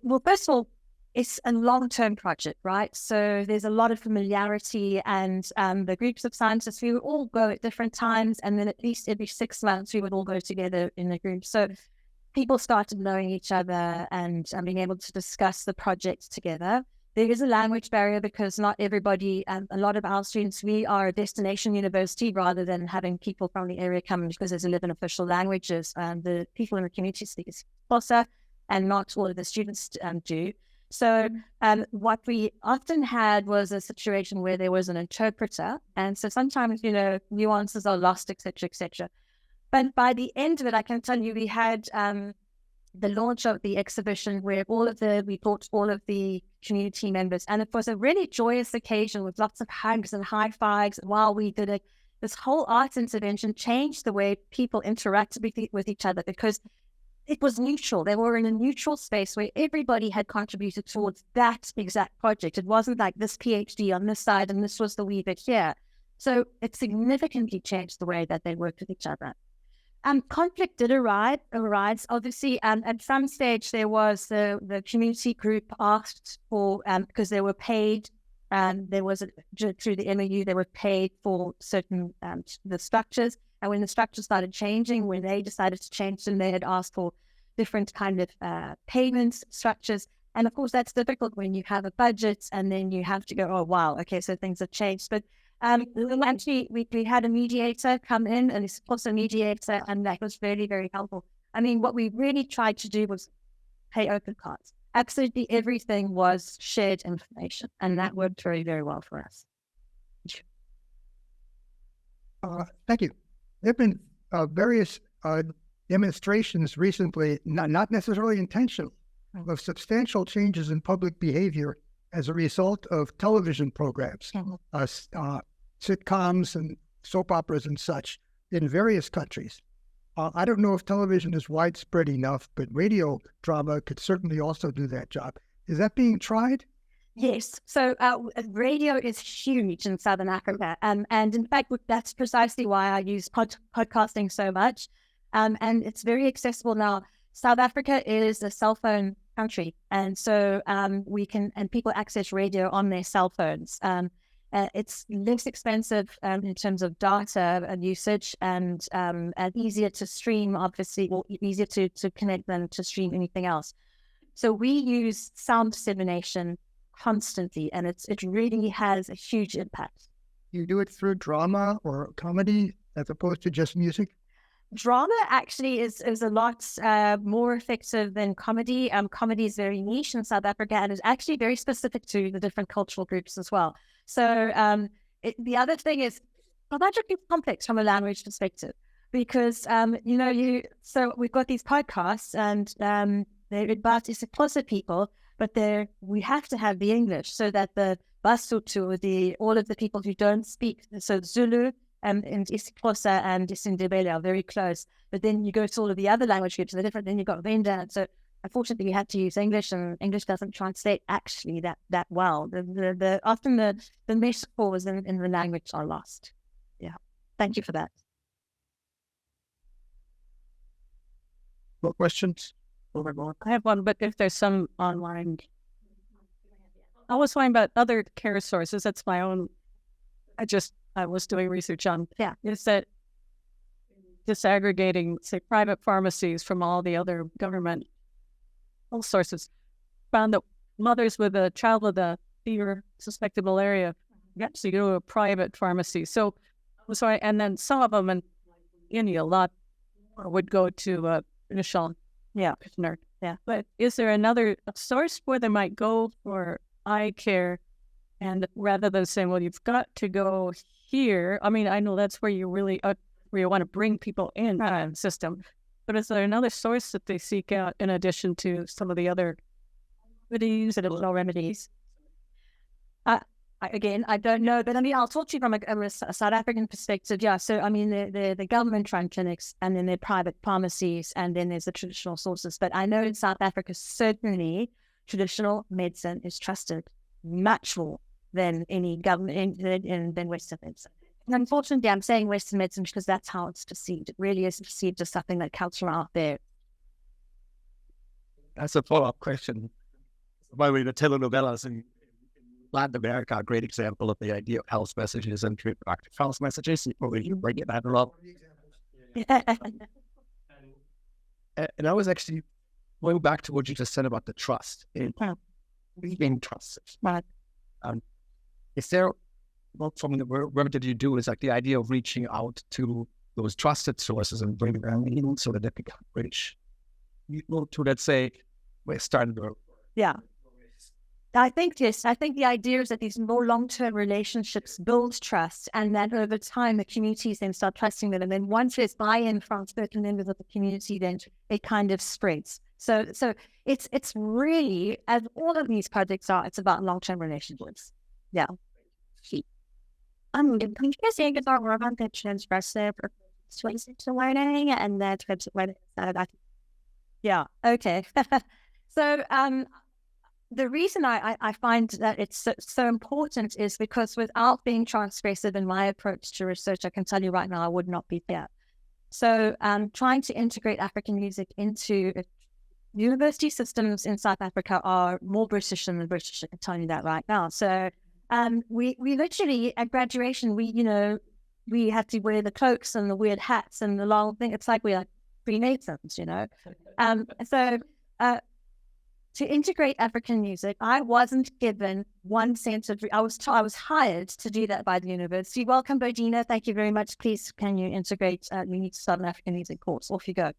well, first of all, it's a long-term project, right? So there's a lot of familiarity, and the groups of scientists, we would all go at different times, and then at least every 6 months, we would all go together in a group. So people started knowing each other and being able to discuss the project together. There is a language barrier because not everybody, a lot of our students, we are a destination university rather than having people from the area come, because there's 11 official languages. The people in the community speak Xhosa, and not all of the students do. So what we often had was a situation where there was an interpreter. And so sometimes, nuances are lost, et cetera, But by the end of it, I can tell you, we had the launch of the exhibition where we brought all of the community members. And it was a really joyous occasion with lots of hugs and high fives while we did it. This whole arts intervention changed the way people interacted with each other, because it was neutral. They were in a neutral space where everybody had contributed towards that exact project. It wasn't like this PhD on this side and this was the wee bit here. So it significantly changed the way that they worked with each other. Conflict did arise. Obviously, at some stage there was the community group asked for, because they were paid, through the MOU, they were paid for certain the structures. And when the structures started changing, when they decided to change them, they had asked for different kind of payment structures. And of course, that's difficult when you have a budget and then you have to go, oh, wow, okay, so things have changed. But actually, we had a mediator come in, and it's also a mediator, and that was very, very helpful. I mean, what we really tried to do was pay open cards. Absolutely everything was shared information, and that worked very, very well for us. Thank you. There have been various demonstrations recently, not necessarily intentional, of substantial changes in public behavior as a result of television programs, sitcoms and soap operas and such in various countries. I don't know if television is widespread enough, but radio drama could certainly also do that job. Is that being tried? Yes. So radio is huge in Southern Africa. And in fact, that's precisely why I use podcasting so much. And it's very accessible now. South Africa is a cell phone country. And so people access radio on their cell phones. It's less expensive in terms of data and usage, and easier to stream, obviously, or easier to connect than to stream anything else. So we use sound dissemination constantly, and it really has a huge impact. You do it through drama or comedy as opposed to just music? Drama actually is a lot more effective than comedy. Comedy is very niche in South Africa, and is actually very specific to the different cultural groups as well. So the other thing is, South Africa is complex from a language perspective, because so we've got these podcasts, and they're about Xhosa people, but we have to have the English so that the Basotho, all of the people who don't speak, so Zulu and Xhosa and Isindebele are very close. But then you go to all of the other language groups, and they're different. Then you've got Venda. So unfortunately, we had to use English, and English doesn't translate actually that well. Often the metaphors in the language are lost. Yeah. Thank you for that. More questions? I have one, but if there's some online, I was talking about other care sources. That's my own. I was doing research on. Yeah. Is that disaggregating, say, private pharmacies from all the other government sources, found that mothers with a child with a fever suspected malaria actually go to a private pharmacy. And then some of them, in India, a lot would go to a traditional partner. Yeah. But is there another source where they might go for eye care, and rather than saying, well, you've got to go here? I mean, I know that's where you really where you want to bring people in the system, But is there another source that they seek out in addition to some of the other remedies and remedies? Again, I don't know, but I mean, I'll talk to you from a South African perspective. Yeah, so I mean, the government-run clinics, and then there are private pharmacies, and then there's the traditional sources. But I know in South Africa, certainly traditional medicine is trusted much more than any government than Western medicine. And unfortunately, I'm saying Western medicine because that's how it's perceived. It really is perceived as something that culture out there. That's a follow-up question. By the way, the telenovelas in Latin America are a great example of the idea of health messages and reproductive health messages. You bring it that a lot. And I was actually going back to what you just said about the trust. Being trusted. Is there, well, from the work that you do, is like the idea of reaching out to those trusted sources and bringing them in so that they become rich. To, let's say, we're starting to. Yeah. I think, yes, I think the idea is that these more long-term relationships build trust, and that over time the communities then start trusting them. And then once there's buy-in from certain members of the community, then it kind of spreads. So it's really, as all of these projects are, it's about long-term relationships. Yeah. I'm saying it's more about the transgressive persuasive learning and the types of learning. Yeah. Okay. So, the reason I find that it's so important is because without being transgressive in my approach to research, I can tell you right now, I would not be there. So trying to integrate African music into university systems in South Africa are more British than the British, I can tell you that right now. So we literally, at graduation, we had to wear the cloaks and the weird hats and the long thing. It's like we're like Freemasons, to integrate African music, I wasn't given one sense of. I was hired to do that by the university. Welcome, Bodina. Thank you very much. Please, can you integrate? We need to start an African music course. Off you go.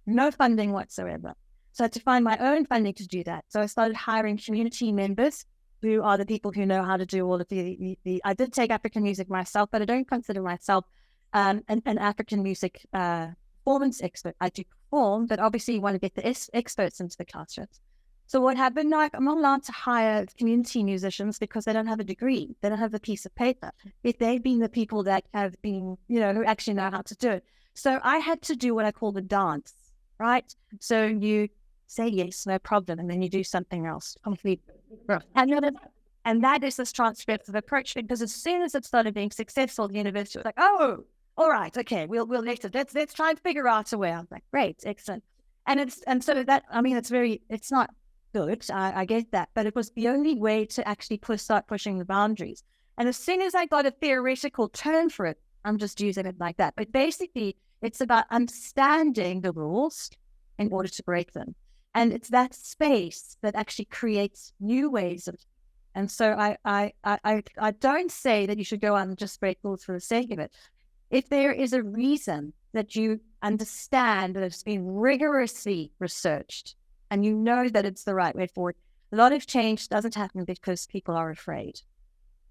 No funding whatsoever. So I had to find my own funding to do that. So I started hiring community members who are the people who know how to do all of the I did take African music myself, but I don't consider myself an African music performance expert. I do perform, but obviously you want to get the experts into the classrooms. So what happened, I'm not allowed to hire community musicians because they don't have a degree. They don't have the piece of paper. If they've been the people that have been, who actually know how to do it. So I had to do what I call the dance, right? So you say yes, no problem, and then you do something else completely. And that is this transgressive approach, because as soon as it started being successful, the university was like, oh, all right, okay, we'll let it. Let's try and figure out a way. I was like, great, excellent. It's not good. I get that, but it was the only way to actually start pushing the boundaries. And as soon as I got a theoretical term for it, I'm just using it like that. But basically, it's about understanding the rules in order to break them. And it's that space that actually creates new ways of. And so I don't say that you should go out and just break rules for the sake of it. If there is a reason that you understand that it's been rigorously researched, and you know that it's the right way forward, a lot of change doesn't happen because people are afraid,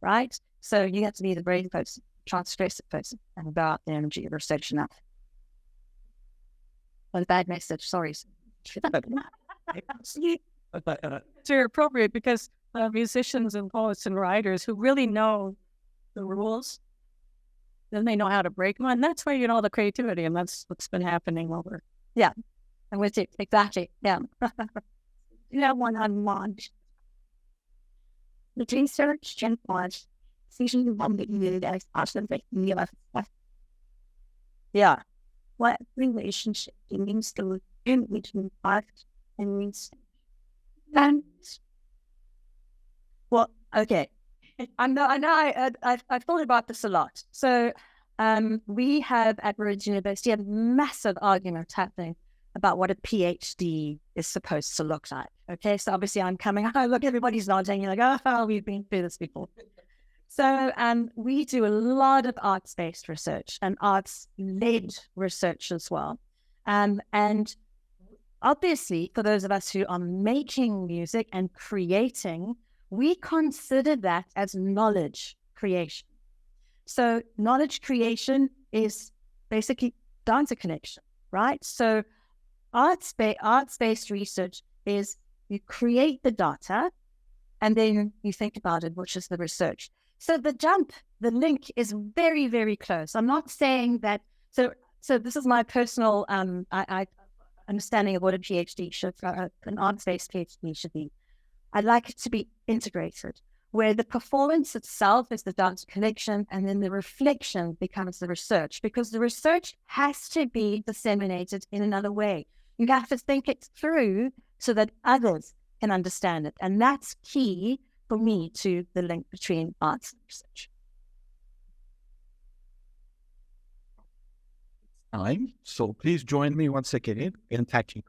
right? So you have to be the brave person, transgressive person, and about the energy of research and that. What a bad message, sorry. They're appropriate because musicians and poets and writers who really know the rules, then they know how to break them. And that's where the creativity, and that's what's been happening over. Yeah. And with it, exactly. Yeah. One-on-one. The research and watch. Yeah. What relationship it means to in between art and research? And well, okay. I know. I've thought about this a lot. So, we have at Rhodes University a massive argument happening about what a PhD is supposed to look like. Okay, so obviously look, everybody's nodding. You're like, oh, we've been through this before. So we do a lot of arts-based research and arts-led research as well. And obviously, for those of us who are making music and creating, we consider that as knowledge creation. So knowledge creation is basically data connection, right? So arts-based research is you create the data and then you think about it, which is the research. So the link is very, very close. I'm not saying that, so this is my personal understanding of what a PhD should, an arts-based PhD should be. I'd like it to be integrated, where the performance itself is the data collection and then the reflection becomes the research, because the research has to be disseminated in another way. You have to think it through so that others can understand it. And that's key for me to the link between arts and research. Time. So please join me once again in thanking